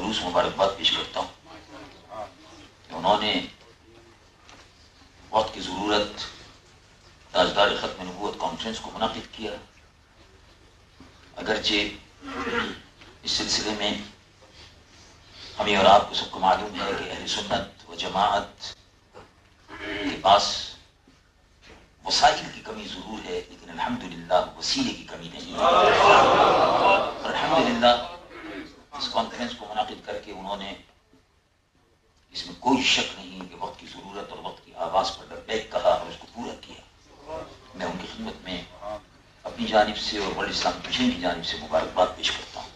خلوص مبارکباد پیش کرتا ہوں کہ انہوں نے وقت کی ضرورت تاجدار ختم نبوت کانفرنس کو منعقد کیا. اگرچہ اس سلسلے میں ہمیں اور آپ کو سب کو معلوم ہے کہ اہل سنت و جماعت کے پاس وسائل کی کمی ضرور ہے، لیکن الحمدللہ وسیلے کی کمی نہیں ہے. اور الحمدللہ اس کانفرنس کو منعقد کر کے انہوں نے اس میں کوئی شک نہیں کہ وقت کی ضرورت اور وقت کی آواز پر لبیک کہا اور اس کو پورا کیا. میں ان کی خدمت میں اپنی جانب سے اور ورلڈ اسلامک مشن کی جانب سے مبارکباد پیش کرتا ہوں.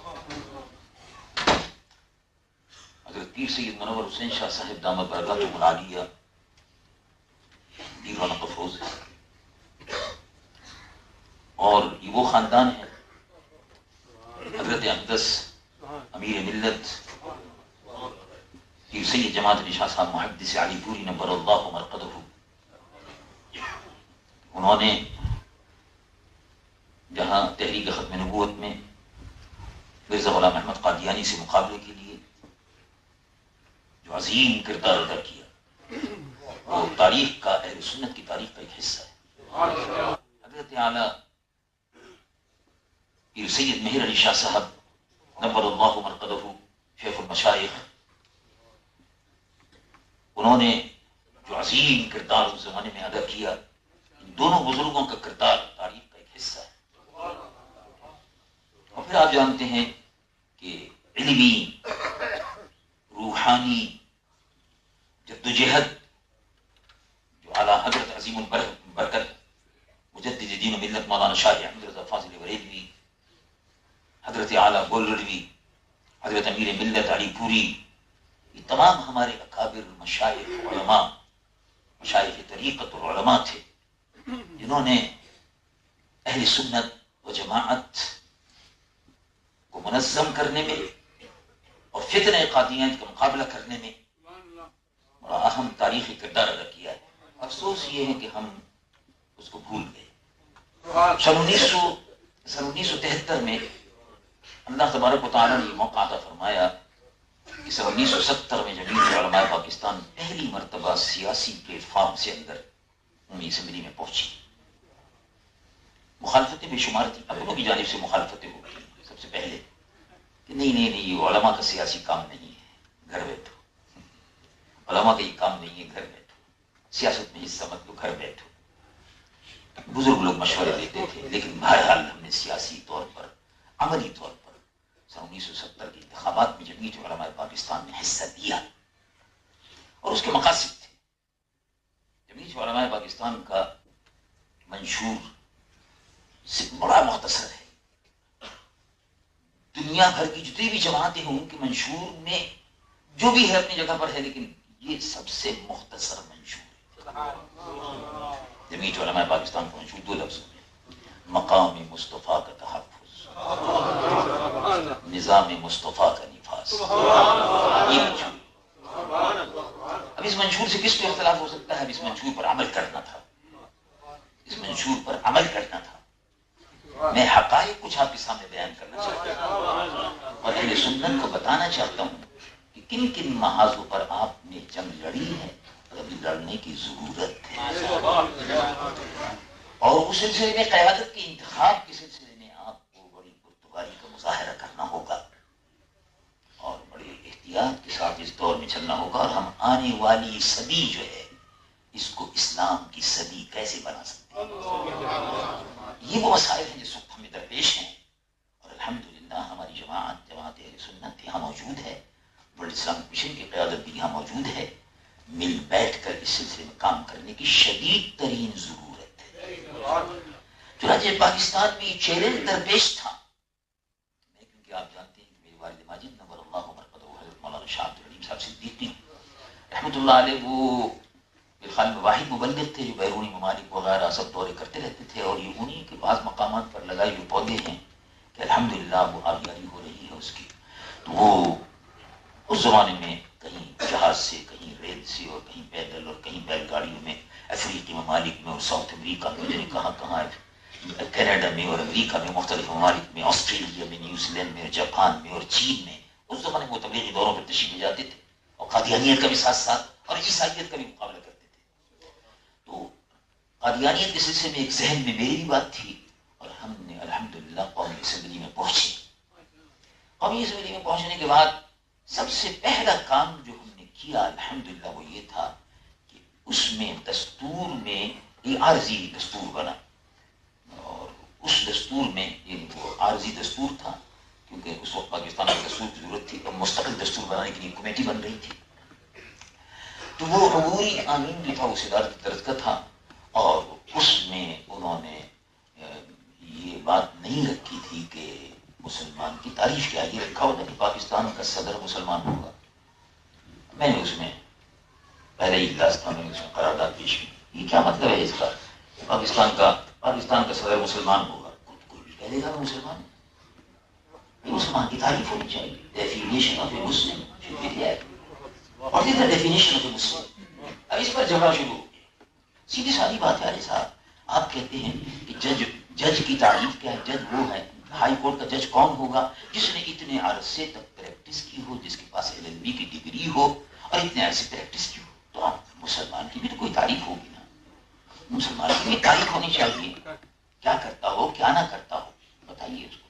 حضرت پیر سید منور حسین شاہ صاحب دامت برکاتہ العالیہ دیوانہ افروز ہے، اور یہ وہ خاندان ہے حضرت اقدس امیر ملت پیر سید جماعت علی شاہ صاحب محدث علی پوری نبر اللہ مرقدہ. انہوں نے جہاں تحریک ختم نبوت میں مرزا غلام احمد قادیانی سے مقابلے کے لیے جو عظیم کردار ادا کیا، وہ تاریخ کا، اہل سنت کی تاریخ کا ایک حصہ ہے. حضرت اعلیٰ پیر سید مہر علی شاہ صاحب نبر اللہ مرقدہ شیخ المشائخ، انہوں نے جو عظیم کردار اس زمانے میں ادا کیا، ان دونوں بزرگوں کا کردار تاریخ کا ایک حصہ ہے. اور پھر آپ جانتے ہیں کہ علمی روحانی جدوجہد جو اعلیٰ حضرت عظیم البرکت مجدد دین و ملت مولانا شاہ احمد رضا فاضل بریلوی، حضرت اعلیٰ گولروی، حضرت امیر ملت علی پوری، یہ تمام ہمارے اکابر مشائخ علماء، مشائخ طریقت اور علماء تھے جنہوں نے اہل سنت و جماعت کو منظم کرنے میں اور فتنہ قادیانیت کا مقابلہ کرنے میں بڑا اہم تاریخی کردار ادا کیا ہے. افسوس یہ ہے کہ ہم اس کو بھول گئے. سن 1973 میں اللہ تبارک و تعالیٰ نے یہ موقع عطا فرمایا کہ سن 1970 میں جمعیت علماء پاکستان پہلی مرتبہ سیاسی پلیٹ فارم سے اندر عمومی اسمبلی میں پہنچی. مخالفتیں بے شمار تھیں، اپنوں کی جانب سے مخالفتیں ہو گئی سب سے پہلے کہ نہیں یہ علماء کا سیاسی کام نہیں ہے، گھر بیٹھو. علماء کا یہ کام نہیں ہے، گھر بیٹھو، سیاست میں حصہ مت لو، گھر بیٹھو. بزرگ لوگ مشورے دیتے تھے، لیکن بہرحال ہم نے سیاسی طور پر، عملی طور پر سن 1970 کے انتخابات میں جمعیت علماء پاکستان نے حصہ لیا اور اس کے مقاصد تھے. جمعیت علماء پاکستان کا منشور بڑا مختصر ہے. دنیا بھر کی جتنی بھی جماعتیں ہیں ان کے منشور میں جو بھی ہے اپنی جگہ پر ہے، لیکن یہ سب سے مختصر منشور ہے. جمعیت علماء پاکستان کا منشور 2 لفظوں میں: مقام مصطفیٰ کا تحفظ، نظام مصطفیٰ کا نفاذ. یہ منشور. اب اس منشور سے کس کو اختلاف ہو سکتا ہے؟ اب اس منشور پر عمل کرنا تھا، اس منشور پر عمل کرنا تھا. میں حقائق کچھ آپ کے سامنے بیان کرنا چاہتا ہوں اور اہل سنت کو بتانا چاہتا ہوں کہ کن کن محاذوں پر آپ نے جنگ لڑی ہے اور ابھی لڑنے کی ضرورت ہے. اور اس سلسلے میں قیادت کے انتخاب کے سلسلے میں آپ کو بڑی پرتگالی کا مظاہرہ کرنا ہوگا اور بڑی احتیاط کے ساتھ اس دور میں چلنا ہوگا. اور ہم آنے والی صدی جو ہے اس کو اسلام کی صدی کیسے بنا سکتے ہیں؟ یہ وہ مسائل ہیں جس وقت ہمیں درپیش ہیں. اور الحمدللہ ہماری جماعت اہل سنت یہاں موجود ہے، ورلڈ اسلامک مشن کی قیادت بھی یہاں موجود ہے. مل بیٹھ کر اس سلسلے میں کام کرنے کی شدید ترین ضرورت ہے. چنانچہ پاکستان میں یہ چیلنج درپیش تھا. میں کیونکہ آپ جانتے ہیں کہ میرے والد ماجد نور اللہ مرقدہ حضرت مولانا شاہ عبد الحلیم صاحب صدیقی رحمۃ اللہ علیہ، وہ میرے خیال میں واحد مبلغ تھے جو بیرونی ممالک وغیرہ سب دورے کرتے رہتے تھے. اور یہ انہی کے بعض مقامات پر لگائے ہوئے پودے ہیں کہ الحمدللہ وہ آبیاری ہو رہی ہے اس کی. تو وہ اس زمانے میں کہیں جہاز سے، کہیں ریل سے، اور کہیں پیدل، اور کہیں بیل گاڑیوں میں افریقی ممالک میں اور ساؤتھ امریکہ میں، یعنی کہاں کینیڈا میں اور امریکہ میں، مختلف ممالک میں، آسٹریلیا میں، نیوزی لینڈ میں، جاپان میں اور چین میں اس زمانے میں وہ تبلیغی دوروں پر تشریف لے جاتے تھے اور قادیانیت کا بھی ساتھ ساتھ اور عیسائیت کا بھی مقابلہ کرتے تھے. تو قادیانیت کے سلسلے میں ایک ذہن میں میری بھی بات تھی اور ہم نے الحمدللہ قومی اسمبلی میں پہنچے. قومی اسمبلی میں پہنچنے کے بعد سب سے پہلا کام جو ہم نے کیا الحمدللہ وہ یہ تھا کہ اس میں دستور میں یہ عارضی دستور بنا اور اس دستور میں یعنی وہ عارضی دستور تھا کیونکہ اس وقت پاکستان میں دستور کی ضرورت تھی اور مستقل دستور بنانے کے لیے کمیٹی بن رہی تھی. تو وہ عبوری آمین جو تھا وہ صدارت درج کا تھا اور اس میں انہوں نے یہ بات نہیں رکھی تھی کہ مسلمان کی تعریف کیا. یہ رکھا ہوتا کہ پاکستان کا صدر مسلمان ہوگا. میں نے اس میں پہلے ہی اجلاس تھا, میں نے اس میں قرارداد پیش کی. یہ کیا مطلب ہے اس کا پاکستان کا صدر مسلمان ہوگا؟ کوئی بھی کہہ دے گا مسلمان ہے. مسلمان کی تعریف ہونی چاہیے. Definition of a Muslim should be there. What is the definition of a Muslim? اب اس پر جھگڑا شروع ہو گیا. سیدھی سادی بات ہے صاحب, آپ کہتے ہیں کہ جج کی تعریف کیا ہے؟ جج وہ ہے, ہائی کورٹ کا جج کون ہوگا؟ جس نے اتنے عرصے تک پریکٹس کی ہو, جس کے پاس LLB کی ڈگری ہو اور اتنے عرصے پریکٹس کی ہو. تو آپ مسلمان کی بھی تو کوئی تعریف ہوگی نا. مسلمان کی بھی تعریف ہونی چاہیے, کیا کرتا ہو کیا نہ کرتا ہو, بتائیے اس کو.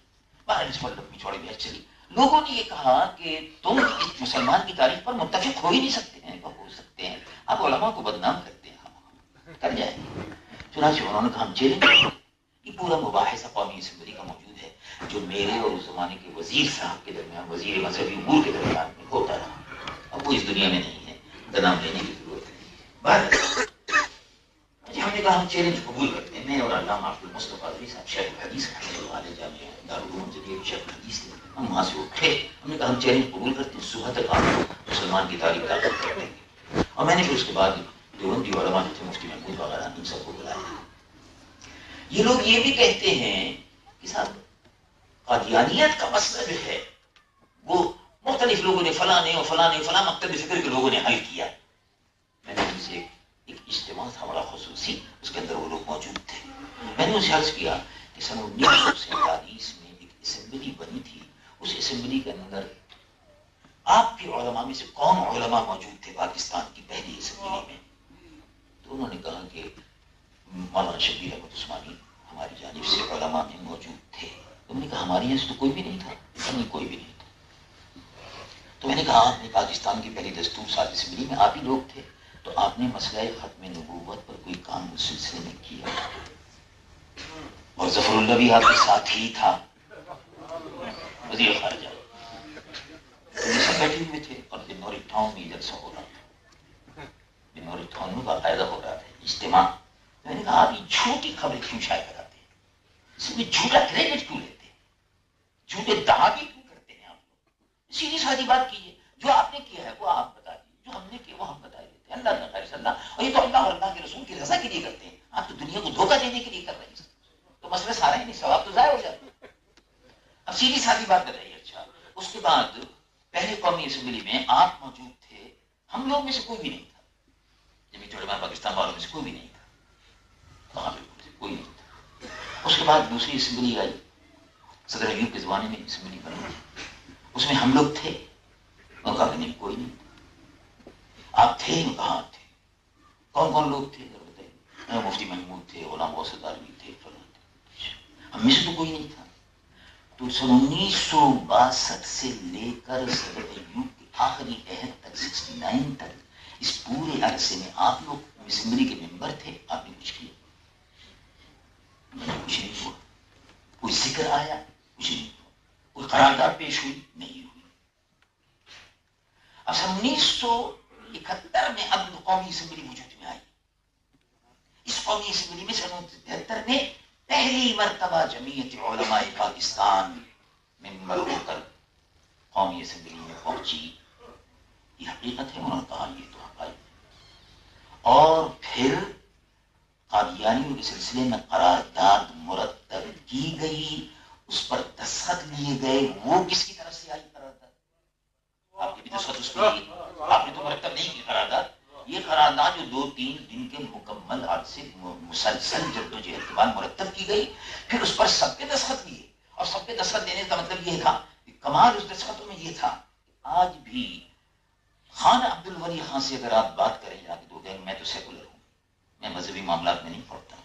باہر اس پر لمبی چوڑی بحث چلی. لوگوں نے یہ کہا کہ تم اس مسلمان کی تعریف پر متفق ہو ہی نہیں سکتے ہیں. ہو سکتے ہیں, آپ علماء کو بدنام کرتے ہیں, ہم کر جائیں. چنانچہ انہوں نے کہا ہم چیلنج. یہ پورا مباحثہ قومی اسمبلی کا موجود ہے جو میرے اور اس زمانے کے وزیر صاحب کے درمیان, وزیر مذہبی امور کے درمیان میں ہوتا رہا. اب وہ اس دنیا میں نہیں ہے, بدنام لینے کی ضرورت نہیں. ہم نے کہا ہم چیلنج قبول کرتے ہیں. میں اور علامہ عبد المصطفیٰ صاحب شیخ الحدیث رحمۃ اللہ علیہ جامعہ دارالعلوم جدید شیخ الحدیث تھے, ہم وہاں سے اٹھے. ہم نے کہا ہم چیلنج قبول کرتے ہیں, صبح تک آپ مسلمان کی تاریخ طاقت کر دیں گے. اور میں نے پھر اس کے بعد دیوبندی علماء جو تھے, مفتی محمود وغیرہ, ان سب کو بلایا. یہ لوگ یہ بھی کہتے ہیں کہ صاحب قادیانیت کا مسئلہ جو ہے وہ مختلف لوگوں نے فلاں مکتب فکر کے لوگوں نے حل کیا. میں نے ان سے ایک اجتماع تھا بڑا خصوصی, اس کے اندر وہ لوگ موجود تھے. میں نے اسے عرض کیا کہ سن 1947 میں ایک اسمبلی بنی تھی, اس اسمبلی کے اندر آپ کے علماء میں سے کون علماء موجود تھے پاکستان کی پہلی اسمبلی میں؟ تو انہوں نے کہا کہ مولانا شبیر احمد عثمانی ہماری جانب سے علماء میں موجود تھے. انہوں نے کہا ہمارے یہاں سے تو کوئی بھی نہیں تھا. کوئی بھی نہیں تھا. تو میں نے کہا آپ نے پاکستان کی پہلی دستور ساز اسمبلی میں آپ ہی لوگ تھے, تو آپ نے مسئلہ ختم نبوت پر کوئی کام اس سلسلے میں کیا؟ اور ظفر اللہ بھی آپ کے ساتھ ہی تھا, وزیر خارجہ. سب بیٹھے ہوئے تھے اور بنوری ٹاؤن میں جلسہ ہو رہا تھا. بنوری ٹاؤن میں باقاعدہ ہو رہا تھا اجتماع. میں نے کہا آپ یہ جھوٹی خبریں کیوں شائع کراتے ہیں؟ اس میں جھوٹا کریڈٹ کیوں لیتے ہیں؟ جھوٹے دعوے کیوں کرتے ہیں آپ لوگ؟ سیدھی سادی بات کیجیے, جو آپ نے کیا ہے وہ آپ بتا دیجیے, جو ہم نے کیا وہ ہم بتا دیتے ہیں. اللہ خیر صلی اللہ, اور یہ تو اللہ اور اللہ کے رسول کی رضا کے لیے کرتے ہیں. آپ تو دنیا کو دھوکہ دینے کے لیے کر رہے ہیں, تو مسئلہ سارا ہی نہیں, ثواب تو ضائع ہو جاتا ہے. اب سیدھی سادی بات بتائیے. اچھا, اس کے بعد پہلے قومی اسمبلی میں آپ موجود تھے, ہم لوگ میں سے کوئی بھی نہیں تھا. جمعیت علماء پاکستان والوں میں سے کوئی بھی نہیں تھا. وہاں بالکل کوئی نہیں تھا. اس کے بعد دوسری اسمبلی آئی, صدر ایوب کے زمانے میں اسمبلی بنی, اس میں ہم لوگ تھے. انہوں نے کہا کہ نہیں کوئی نہیں تھا. آپ تھے کہاں تھے؟ کون کون لوگ تھے بتائیے؟ مفتی محمود تھے, غلام غوث الدالوی تھے, فلاں تھے. ہم میں سے تو کوئی نہیں تھا. تو سن 1962 سے لے کر صدر ایوب کے آخری عہد تک 69 تک اس پورے عرصے میں آپ لوگ اسمبلی کے ممبر تھے. آپ نے کچھ کیا؟ کچھ نہیں ہوا. کوئی ذکر آیا؟ کچھ نہیں ہوا. کوئی قرارداد پیش ہوئی؟ نہیں ہوئی. اب 1971 میں اب قومی اسمبلی وجود میں آئی. اس قومی اسمبلی میں 1973 میں پہلی مرتبہ جمعیت علماء پاکستان ممبر ہو کر قومی اسمبلی میں پہنچی. یہ حقیقت ہے. انہوں نے کہا یہ تو حقائق ہے. اور پھر قادیانیوں کے سلسلے میں قرارداد مرتب کی گئی, اس پر دستخط لیے گئے. وہ کس کی طرف سے آئی قرارداد؟ آپ کی بھی دستخط اس پر لیے, آپ نے تو مرتب نہیں کی قرارداد. یہ قرارداد جو 2-3 دن کے مکمل عرصے مسلسل جدوجہد کے بعد مرتب کی گئی, پھر اس پر سب کے دستخط لیے. اور سب کے دستخط دینے کا مطلب یہ تھا کہ کمال اس دستخطوں میں یہ تھا آج بھی خان عبد الولی خان سے اگر آپ بات کریں جا کے تو کہیں میں تو سیکولر ہوں، میں مذہبی معاملات میں نہیں پڑھتا ہوں،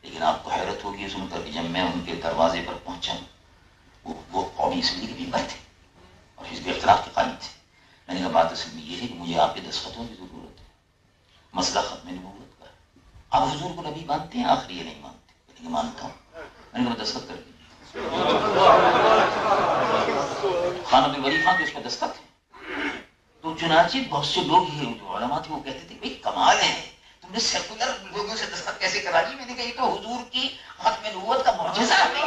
لیکن آپ کو حیرت ہوگی سن کر کہ جب میں ان کے دروازے پر پہنچا وہ قومی اسمبلی کے ممبر تھے اور حزب اختلاف کے قائم تھے. میں نے کہا بات اصل میں یہ ہے کہ مجھے آپ کے دستخطوں کی ضرورت ہے، مسئلہ ختم نبوت کا ہے. آپ حضور کو نبی مانتے ہیں؟ آخر یہ نہیں مانتے. لیکن مانتا ہوں. میں نے کہا دستخط کر دیجیے. خان عبد الولی خان کے اس میں دستخط ہے. تو چنانچہ بہت سے لوگ یہ جو علماء تھے وہ کہتے تھے بھائی کمال ہے، تم نے سیکولر لوگوں سے دستخط کیسے کرا دی؟ میں نے کہا یہ تو حضور کی ختم نبوت کا معجزہ ہے.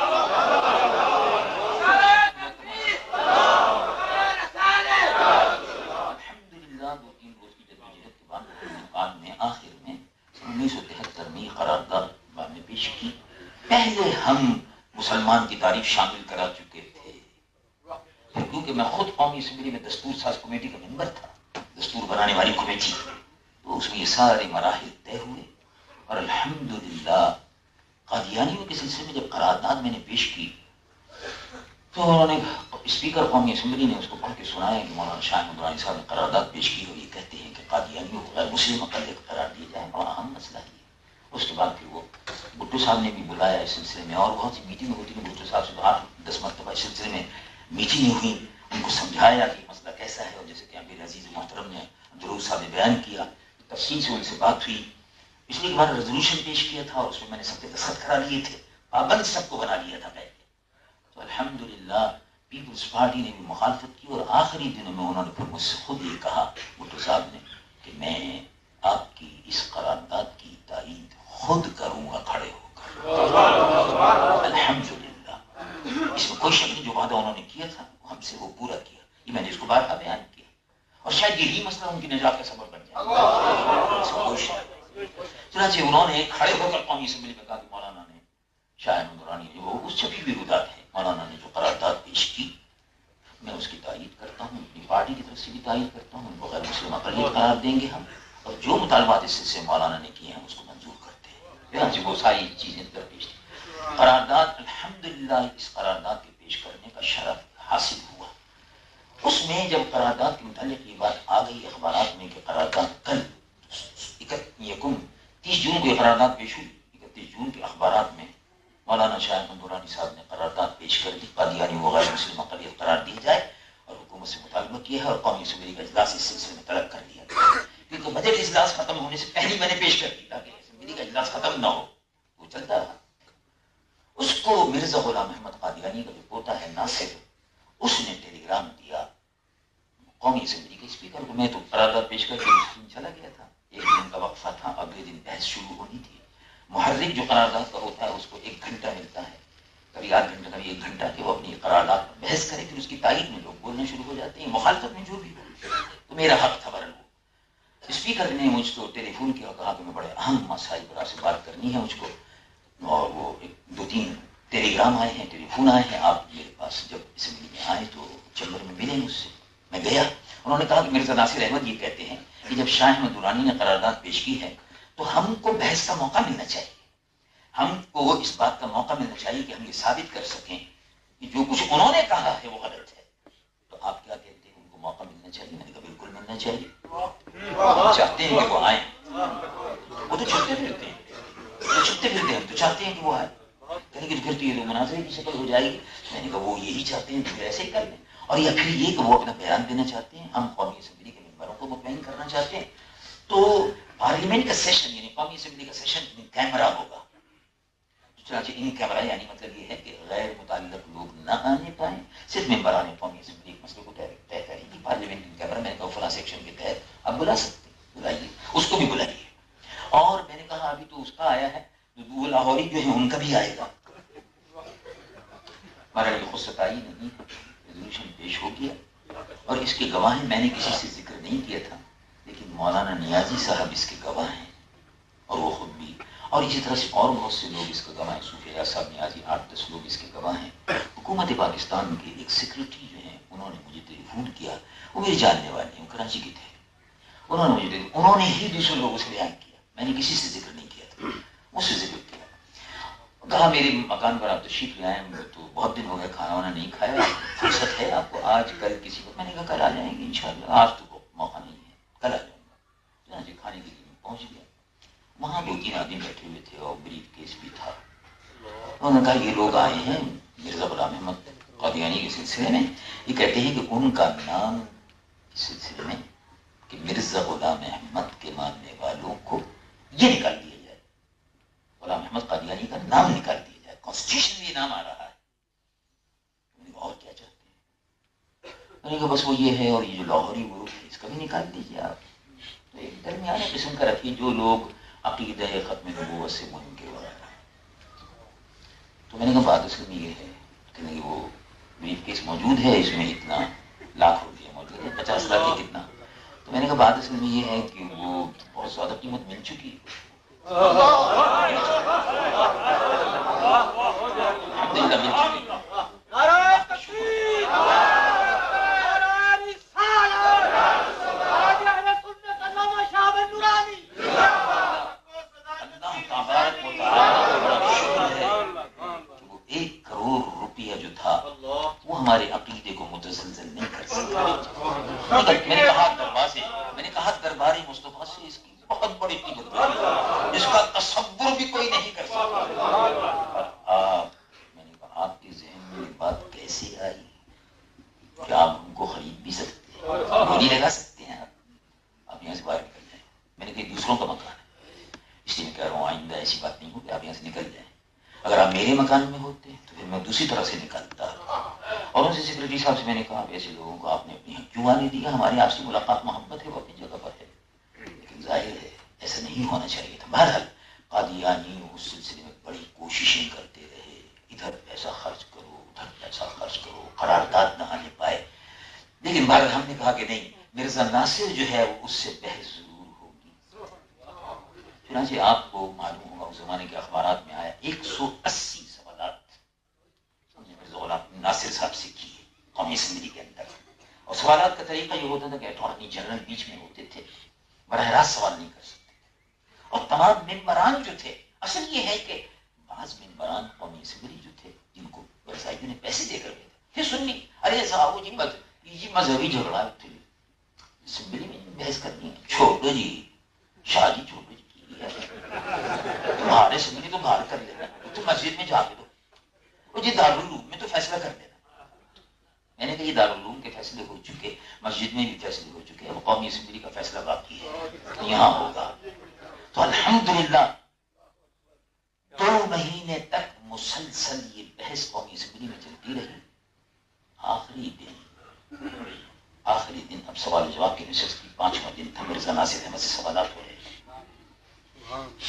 الحمدللہ 2-3 روز کی جدوجہد کے بعد میں آخر میں 1973 میں قرارداد میں پیش کی. پہلے ہم مسلمان کی تاریخ شامل کرا چکے تھے کیونکہ میں خود قومی اسمبلی میں دستور ساز کمیٹی کا ممبر تھا، دستور بنانے والی کمیٹی، تو اس میں یہ سارے مراحل طے ہوئے. اور الحمدللہ قادیانیوں کے سلسلے میں جب قرارداد میں نے پیش کی تو انہوں نے اسپیکر قومی اسمبلی نے اس کو پڑھ کے سنایا کہ مولانا شاہ احمد درانی صاحب نے قرارداد پیش کی اور یہ کہتے ہیں کہ قادیانیوں کو غیر مسلم اقلیت قرار دیا جائے. بڑا اہم مسئلہ ہے. اس کے بعد پھر وہ بھٹو صاحب نے بھی بلایا اس سلسلے میں اور بہت سی میٹنگ ہوتی ہیں. بھٹو صاحب سے 8-10 مرتبہ اس سلسلے میں میٹنگیں ہوئی، ان کو سمجھایا کہ مسئلہ کیسا ہے. اور جیسے کہ امیر عزیز محترم نے ضرور صاحب نے بیان کیا، تفصیل سے ان سے بات ہوئی. پچھلی بار ریزولوشن پیش کیا تھا اور اس میں نے سب کے دستخط کرا لیے تھے، پابند سب کو بنا لیا تھا پہلے. تو الحمدللہ پیپلز پارٹی نے بھی مخالفت کی اور آخری دنوں میں انہوں نے پھر مجھ سے خود یہ کہا بھٹو صاحب نے کہ میں آپ کی اس قرارداد کی تائید خود کروں گا کھڑے ہو کر. الحمدللہ اس میں کوئی شک نہیں، جو وعدہ انہوں نے کیا تھا ہم سے وہ پورا کیا. یہ میں نے اس کو بارہا بیان کیا اور شاید یہی مسئلہ ان کی نجات کا سبب بن جائے. اس میں کوئی شک نہیں. چنانچہ انہوں نے کھڑے ہو کر قومی اسمبلی میں کہا کہ مولانا نے شاہ احمد درانی نے وہ اس چھپی ہوئی ردا ہے، مولانا نے جو قرارداد پیش کی میں اس کی تائید کرتا ہوں، اپنی پارٹی کی طرف سے بھی تائید کرتا ہوں. ان کو غیر مسلم اقلیت قرار دیں گے ہم، اور جو مطالبات اس سے مولانا نے کیے ہیں اس کو منظور کرتے ہیں. وہ ساری چیزیں درپیش تھیں. قرارداد الحمدللہ اس قرارداد کے پیش کرنے کا شرف حاصل ہوا. اس میں جب قرارداد کے متعلق یہ بات آ گئی اخبارات میں کہ قرارداد کل 30 جون کو یہ قرارداد پیش ہوئی، 31 جون کے اخبارات میں مولانا شاہ احمد درانی صاحب نے قرارداد پیش کر دی، قادیانی و غیر مسلم اقلیت قرار دی جائے اور حکومت سے مطالبہ کیا ہے اور قومی اسمبلی کا اجلاس اس سلسلے میں طلب کر دیا گیا. کیونکہ بجٹ اجلاس ختم ہونے سے پہلے میں نے پیش کر دی تاکہ اسمبلی کا اجلاس ختم نہ ہو. وہ چلتا رہا. اس کو مرزا غلام احمد قادیانی کا جو پوتا ہے ناصر، اس نے ٹیلی گرام دیا قومی اسمبلی کے اسپیکر کو. میں تو قرارداد پیش کر کے چلا گیا تھا. 1 دن کا وقفہ تھا، اگلے دن بحث شروع ہونی تھی. محرک جو قرارداد کا ہوتا ہے اس کو 1 گھنٹہ ملتا ہے، کبھی 8 گھنٹہ کبھی 1 گھنٹہ کہ وہ اپنی قرارداد پر بحث کرے. پھر اس کی تائید میں لوگ بولنا شروع ہو جاتے ہیں، مخالفت میں جو بھی ہو. تو میرا حق تھا برن. اسپیکر نے مجھ کو ٹیلی فون کیا اور کہا کہ میں بڑے اہم مسائل پر آپ سے بات کرنی ہے مجھ کو، اور وہ 2-3 ٹیلی گرام آئے ہیں، ٹیلی فون آئے ہیں، آپ میرے پاس جب اسمبلی میں آئے تو چیمبر میں ملیں مجھ سے. میں گیا. انہوں نے کہا کہ مرزا ناصر احمد یہ کہتے ہیں کہ جب شاہ احمد درانی نے قرارداد پیش کی ہے تو ہم کو بحث کا موقع ملنا چاہیے، ہم کو اس بات کا موقع ملنا چاہیے کہ ہم یہ ثابت کر سکیں کہ جو کچھ انہوں نے کہا ہے وہ غلط ہے. تو آپ کیا کہتے ہیں ان کو موقع ملنا چاہیے؟ میں نے کہا بالکل ملنا چاہیے. ہم چاہتے ہیں کہ وہ آئیں. وہ تو چھپتے پھرتے ہیں، ہم تو چاہتے ہیں کہ وہ آئے. کہیں کہ پھر تو یہ مناظرے کی شکل ہو جائے گی. میں نے کہا وہ یہی چاہتے ہیں تو ایسے ہی کر لیں. اور یا پھر یہ کہ وہ اپنا بیان دینا چاہتے ہیں، ہم قومی اسمبلی کے ممبروں کو مطمئن کرنا چاہتے ہیں. تو پارلیمنٹ کا سیشن یعنی قومی اسمبلی کا سیشن ان کیمرہ ہوگا. چنانچہ ان کیمرہ یعنی مطلب یہ ہے کہ غیر متعلق لوگ نہ آنے پائیں، صرف ممبران قومی اسمبلی ایک مسئلے کو طے کریں گی. پارلیمنٹ ان کیمرہ میں نے کہا فلاں سیکشن کے تحت آپ بلا سکتے ہیں، بلائیے اس کو بھی بلائیے. اور میں نے کہا ابھی تو اس کا آیا ہے، وہ لاہوری جو ہے ان کا بھی آئے گا. ہمارا یہ خود ستائی نہیں ہے. ریزولوشن پیش ہو گیا اور اس کے گواہ میں نے کسی سے ذکر نہیں کیا تھا، لیکن مولانا نیازی صاحب اس کے گواہ ہیں اور وہ خود بھی، اور اسی طرح سے اور بہت سے لوگ اس کے گواہ ہیں. صوفی ریاض صاحب نیازی 8-10 لوگ اس کے گواہ ہیں. حکومت پاکستان کے ایک سیکرٹری جو ہیں انہوں نے مجھے ٹیلی فون کیا، وہ میرے جاننے والے ہیں، وہ کراچی کے تھے. انہوں نے ہی دوسرے لوگوں سے بیان کیا، میں نے کسی سے ذکر نہیں کیا تھا، مجھ سے ذکر کیا. کہا میرے مکان پر آپ تشریف لے آئے تو بہت دن ہو گئے کھانا وانا نہیں کھایا، فرصت ہے آپ کو آج کل کسی کو؟ میں نے کہا کل آ جائیں گے انشاءاللہ، آج تو موقع نہیں ہے، کل آ جاؤں گا۔ چنانچہ کھانے کے لیے پہنچ گیا، وہاں 2-3 آدمی بیٹھے ہوئے تھے اور بریف کیس بھی تھا۔ انہوں نے کہا یہ لوگ آئے ہیں مرزا غلام احمد قادیانی کے سلسلے میں، یہ کہتے ہیں کہ ان کا نام اس سلسلے میں کہ مرزا غلام احمد کے ماننے والوں کو یہ نکال دیا جائے، غلام احمد قادیانی کا نام نکال دیا جائے، کانسٹیٹیوشن میں یہ نام آ رہا ہے۔ میں نے کہا اور کیا چاہتے ہیں؟ میں نے کہا بس وہ یہ ہے، اور یہ جو لاہوری گروپ ہے اس کا بھی نکال دیجیے آپ، تو ایک درمیانے قسم کا رکھیے جو لوگ عقیدہ ختم نبوت سے منکر ہو رہا ہے۔ تو میں نے کہا بات اصل میں یہ ہے کہ نہیں، وہ بریف کیس موجود ہے، اس میں اتنا لاکھ روپیہ موجود ہے، 50 لاکھ کی کتنا، تو میں نے کہا بات اصل میں یہ ہے کہ وہ بہت زیادہ قیمت مل چکی ہے، الحمدللہ مل چکی ہے۔ ہمارے عقیدے کو متزلزل نہیں کر سکتا۔ میں نے کہا دربار مصطفیٰ سے اس کی بہت بڑی قیمت ہے، اس کا تصور بھی کوئی نہیں کر سکتا۔ میں نے کہا آپ کے ذہن میں بات کیسے آئی کہ آپ ان کو خرید بھی سکتے ہیں، بولی لگا سکتے ہیں، آپ یہاں سے باہر نکل جائیں۔ میں نے کہا دوسروں کا مکان ہے، اس لیے میں کہہ رہا ہوں آئندہ ایسی بات نہیں ہوگی، آپ یہاں سے نکل جائیں۔ اگر آپ میرے مکان میں ہوتے تو پھر میں دوسری طرح سے نکلتا۔ اور ان سے سیکریٹری صاحب سے میں نے کہا ایسے لوگوں کو آپ نے اپنی کیوں آنے دیا؟ ہماری آپ سے ملاقات محبت ہے، وہ اپنی جگہ پر ہے، لیکن ظاہر ہے ایسا نہیں ہونا چاہیے تھا۔ بہرحال قادیانی اس سلسلے میں بڑی کوششیں کرتے رہے، ادھر پیسہ خرچ کرو ادھر پیسہ خرچ کرو، قرارداد نہ آنے پائے، لیکن بہرحال ہم نے کہا کہ نہیں، مرزا ناصر جو ہے وہ اس سے بحث ضرور ہوگی۔ چنانچہ آپ کو معلوم ہوگا اس زمانے کے اخبارات میں آیا 180 سوالات مرزا غلام ناصر صاحب سے کیے قومی اسمبلی کے اندر، اور سوالات کا طریقہ یہ ہوتا تھا کہ اٹارنی جنرل بیچ میں ہوتے تھے، براہ راست سوال نہیں کر سکتے تھے، اور تمام ممبران جو تھے، اصل یہ ہے کہ بعض ممبران قومی اسمبلی جو تھے جن کو ورسائیوں نے پیسے دے کر گئے تھے، پھر سننی ارے صاحب یہ مذہبی جھگڑا تھے، اسمبلی میں بحث کرنی ہے، چھوڑو جی شادی چھوڑو جی، تمہارے اسمبلی تو باہر کر لینا، تو مسجد میں جا کے دو، جی دارالعلوم میں تو فیصلہ کر دینا۔ میں نے کہا یہ دارالعلوم کے فیصلے ہو چکے، مسجد میں بھی فیصلے ہو چکے، اب قومی اسمبلی کا فیصلہ باقی ہے، یہاں ہوگا۔ تو الحمدللہ 2 مہینے تک مسلسل یہ بحث قومی اسمبلی میں چلتی رہی۔ آخری دن اب سوال جواب کی نشست کی 5واں دن تھا، مرزا ناصر احمد سے سوالات ہو رہے تھے۔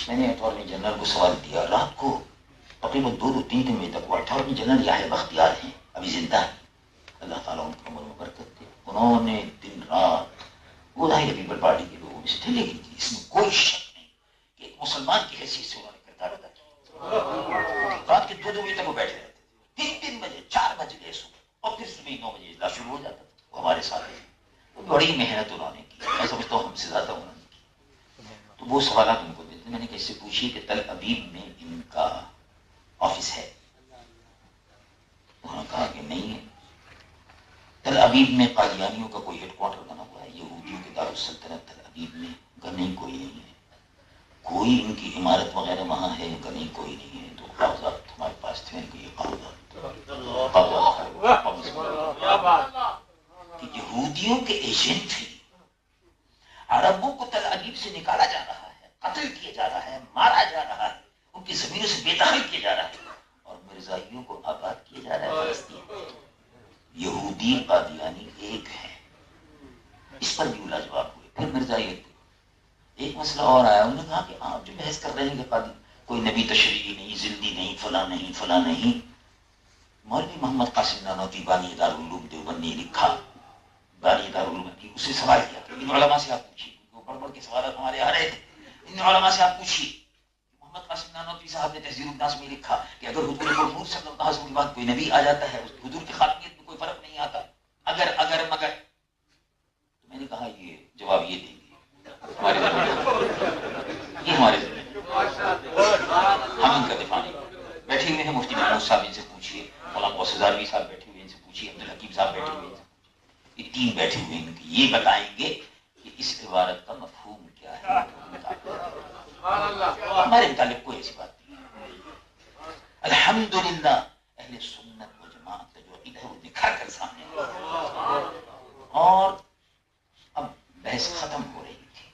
میں نے اٹارنی جنرل کو سوال دیا، رات کو تقریباً 2-3 بجے تک وہ اٹارنی جنرل یحییٰ بختیار ہیں، ابھی زندہ ہیں، اللہ تعالیٰ ان کی عمر میں برکت دے، انہوں نے دن رات، وہ ظاہر پیپل پارٹی کے لوگوں میں سے تھے، لیکن اس میں کوئی شک نہیں کہ ایک مسلمان کی حیثیت سے انہوں نے کردار ادا کیا۔ رات کے 2 بجے تک وہ بیٹھے رہتے تھے، 3 بجے 4 بج گئے صبح، اور پھر صبح 9 بجے اجلاس شروع ہو جاتا تھا۔ وہ ہمارے ساتھ بڑی محنت انہوں نے کی، میں سمجھتا ہوں ہم سے زیادہ انہوں نے کی۔ تو وہ سوالات ان کو دیتے، میں نے کیسے پوچھی کہ تل ابیب میں ان کا آفس ہے؟ انہوں نے کہا کہ نہیں ہے۔ تل ابیب میں قادیانیوں کا کوئی ہیڈ کوارٹر بنا ہوا ہے، یہودیوں کے دارالسلطنت تل ابیب میں؟ کا نہیں، کوئی نہیں ہے۔ کوئی ان کی عمارت وغیرہ وہاں ہے؟ کا نہیں، کوئی نہیں ہے۔ تو کاغذات ہمارے پاس تھے کہ یہ کاغذات کہ یہودیوں کے ایجنٹ ہی عربوں کو تل ابیب سے نکالا جا رہا ہے، قتل کیا جا رہا ہے، مارا جا رہا ہے، ان کی زمینوں سے بے دخل کیا جا رہا ہے، اور مرزائیوں کو آباد کیا جا رہا ہے فلسطین۔ یہودی قادیانی ایک ہے، اس پر بھی وہ لاجواب ہوئے۔ پھر مرزائیت ایک مسئلہ اور آیا، انہوں نے کہا کہ آپ جو بحث کر رہے ہیں کہ قادی کوئی نبی تشریعی نہیں، زندی نہیں، فلاں نہیں، فلاں نہیں، مولوی محمد قاسم نانوتوی بانی دارالعلوم دیوبند نے لکھا، بانی دارالعلوم کی، اسے سوال کیا کہ ان علماء سے آپ پوچھیے، وہ بڑھ بڑھ کے سوالات ہمارے آ رہے تھے، ان علماء سے آپ پوچھیے۔ محمد قاسم نانوتوی صاحب نے تہذیب الناس میں لکھا کہ اگر حضور مقبول صلی اللہ علیہ وسلم کے بعد کوئی نبی آ جاتا ہے، حضور کی خاتمیت میں کوئی فرق نہیں آتا، اگر مگر۔ تو میں نے کہا یہ جواب یہ دیں گے ہمارے ذمہ، یہ ہمارے ذمہ، ہم ان کا دفاع نہیں کریں۔ بیٹھے فیروز صاحب ان سے پوچھیے، مولانا غوث زاروی صاحب بیٹھے ہوئے ان سے پوچھیے، عبدالحکیم صاحب بیٹھے ہوئے ان سے پوچھیے، یہ تین بیٹھے ہوئے ہیں، یہ بتائیں گے کہ اس عبارت کا مفہوم کیا ہے۔ ہمارے متعلق کوئی ایسی بات نہیں ہے۔ الحمدللہ اہل سنت و جماعت کا جو عقیدہ ہے وہ دکھا کر سامنے آیا، اور اب بحث ختم ہو رہی تھی،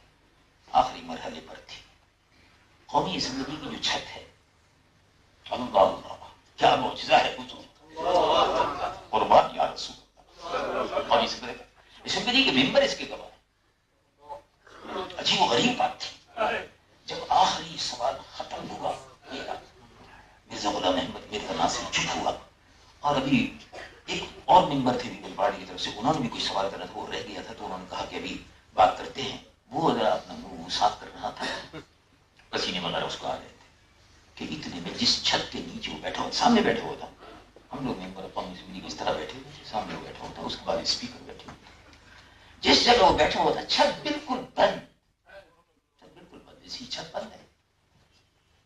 آخری مرحلے پر تھی۔ قومی اسمبلی کی جو چھت ہے، اللہ اللہ کیا معجزہ ہے حضور، قربان یا رسول اللہ۔ قومی اسمبلی کے ممبر اس کے گواہ ہیں۔ عجیب و غریب بات تھی، جب آخری سوال ختم ہوا، مرزا غلام احمد مرزا ناصر چپ ہوا، اور ابھی ایک اور ممبر تھے بھی پارٹی کی طرف سے، انہوں نے بھی کوئی سوال کرنا تھا، وہ رہ گیا تھا، تو انہوں نے کہا کہ ابھی بات کرتے ہیں۔ وہ ذرا اپنا منہ صاف کر رہا تھا، پسینے وغیرہ اس کو آ رہے تھے، کہ اتنے میں جس چھت کے نیچے وہ بیٹھا ہوا، سامنے بیٹھا ہوا تھا، ہم لوگ ممبر قومی اسمبلی کی اس طرح بیٹھے ہوئے تھے، سامنے وہ بیٹھا ہوا تھا، اس کے بعد اسپیکر بیٹھے ہوئے تھے، جس جگہ وہ بیٹھا ہوا تھا چھت بالکل بند، چھت بالکل بند، اسی چھت بند ہے،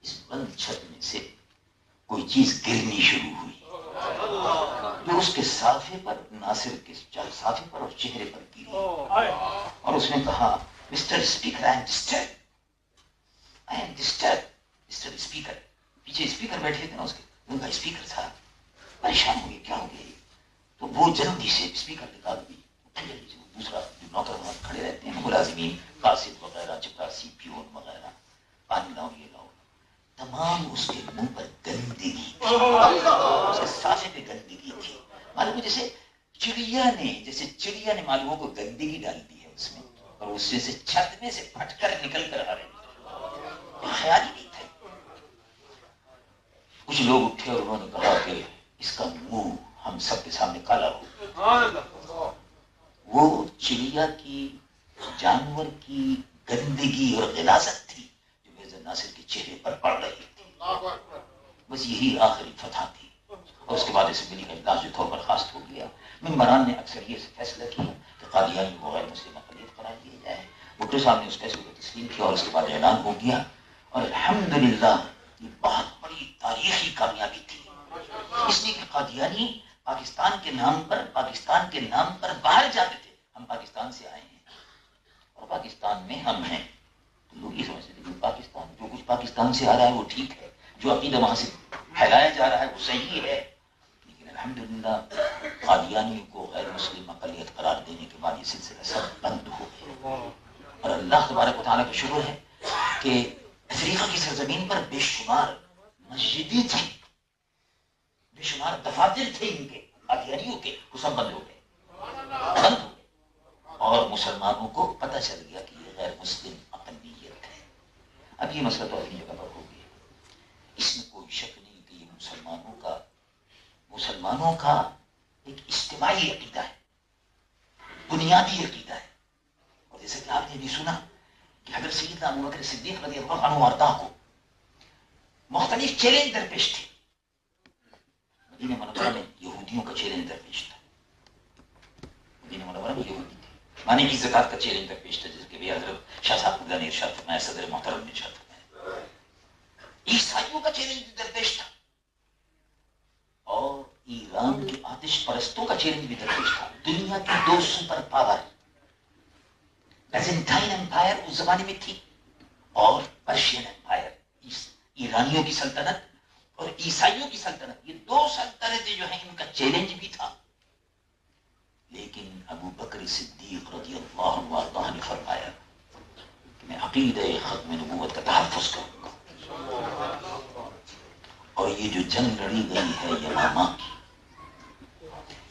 اس بند چھت میں سے کوئی چیز گرنی شروع ہوئی، جو اس کے صافے پر، ناصر کے صافے پر اور چہرے پر گری، اور اس نے کہا mister speaker I am disturb, I am disturb, mister speaker. پیچھے اسپیکر بیٹھے تھے نا اس کے، ان کا اسپیکر صاحب پریشان ہو گئے، کیا ہو گیا؟ تو وہ جلدی سے اسپیکر نکال دی، جلدی سے دوسرا جو نوکر وہاں کھڑے رہتے ہیں ملازمین، قاصد وغیرہ، چپراسی، پیون وغیرہ، پانی لاؤ یہ لاؤ، تمام اس کے منہ پر گندگی تھی، اس کے صافے پہ گندگی تھی، معلوم جیسے چڑیا نے معلوموں کو گندگی ڈال دی ہے اس میں، اور اس سے چھت میں سے پھٹ کر نکل کر آ رہی ہے، خیال ہی نہیں تھا۔ کچھ لوگ اٹھے اور انہوں نے کہا کہ اس کا منہ ہم سب کے سامنے کالا ہو۔ وہ چڑیا کی، جانور کی گندگی اور غلاظت تھی جو مرزا ناصر کے چہرے پر پڑ رہی تھی، بس یہی آخری فتح تھی، اور اس کے بعد اسمبلی کا اجلاس جو تھا برخاست ہو گیا۔ ممبران نے اکثریت سے فیصلہ کیا کہ قادیانی کو غیر مسلم اقلیت قرار دیا جائے، بھٹو صاحب نے اس فیصلے کو تسلیم کیا، اور اس کے بعد اعلان ہو گیا، اور الحمدللہ یہ بہت بڑی تاریخی کامیابی تھی، اس لیے کہ قادیانی پاکستان کے نام پر باہر جاتے تھے، ہم پاکستان سے آئے ہیں اور پاکستان میں ہم ہیں، تو لوگ یہ سمجھتے تھے کہ پاکستان، جو کچھ پاکستان سے آ رہا ہے وہ ٹھیک ہے، جو عقیدہ وہاں سے پھیلایا جا رہا ہے وہ صحیح ہے، لیکن الحمدللہ قادیانی کو غیر مسلم اقلیت قرار دینے کے بعد یہ سلسلہ سب بند ہو گیا، اور اللہ تبارک و تعالیٰ کا شکر ہے کہ افریقہ کی سرزمین پر بے شمار مسجدیں تھیں، بے شمار دفاتر تھے ان کے قادیانیوں کے، وہ سب بند ہو گئے، بند ہو گئے، اور مسلمانوں کو پتہ چل گیا کہ یہ غیر مسلم اقلیت ہے۔ اب یہ مسئلہ تو اپنی جگہ پر ہو گیا، اس میں کوئی شک نہیں کہ یہ مسلمانوں کا ایک اجتماعی عقیدہ ہے، بنیادی عقیدہ ہے، اور جیسے کہ آپ نے بھی سنا کہ حضرت سیدنا ابوبکر صدیق رضی اللہ عنہ وارضاہ کو مختلف چیلنج درپیش تھے، مدینہ منورہ میں یہودیوں کا چیلنج درپیش تھا، مدینہ منورہ میں یہودی تھے، مانے کی زکات کا چیلنج درپیش تھا، جیسے کہ بھی حضرت شاہ صاحب نے ارشاد فرمایا، صدر محترم نے ارشاد فرمایا، عیسائیوں کا چیلنج درپیش تھا، اور ایران کے آتش پرستوں کا چیلنج بھی درپیش تھا۔ دنیا کی دو سپر پاور، بیزنٹائن امپائر اس زمانے میں تھی، اور پرشین امپائر، ایرانیوں کی سلطنت اور عیسائیوں کی سلطنت، یہ دو سلطنتیں جو ہیں ان کا چیلنج بھی تھا، لیکن ابو بکر صدیق رضی اللہ عنہ نے فرمایا کہ میں عقیدہ ختم نبوت کا تحفظ کروں گا، اور یہ جو جنگ لڑی گئی ہے یمامہ کی،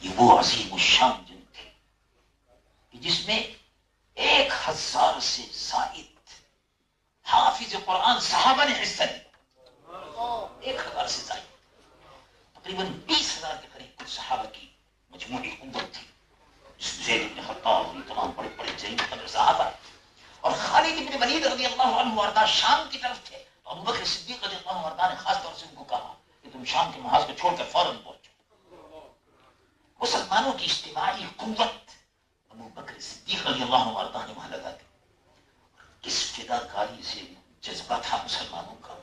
یہ وہ عظیم الشان جنگ تھی کہ جس میں 1000 سے زائد حافظ قرآن صحابہ نے حصہ لیا، 1000 سے زائد، تقریباً 20,000 کے قریب کچھ صحابہ کی مجموعی قوت تھی، جس میں زید بن خطاب اور تمام بڑے بڑے جلیل قدر صحابہ، اور خالد بن ولید رضی اللہ عنہ وارضاہ شام کی طرف تھے، تو ابو بکر صدیق رضی اللہ عنہ وارضاہ نے خاص طور سے ان کو کہا کہ تم شام کے محاذ کو چھوڑ کر فوراً پہنچو۔ مسلمانوں کی اجتماعی قوت ابو بکر صدیق رضی اللہ عنہ وارضاہ نے وہاں لگا دی، کس فداکاری سے جذبہ تھا مسلمانوں کا،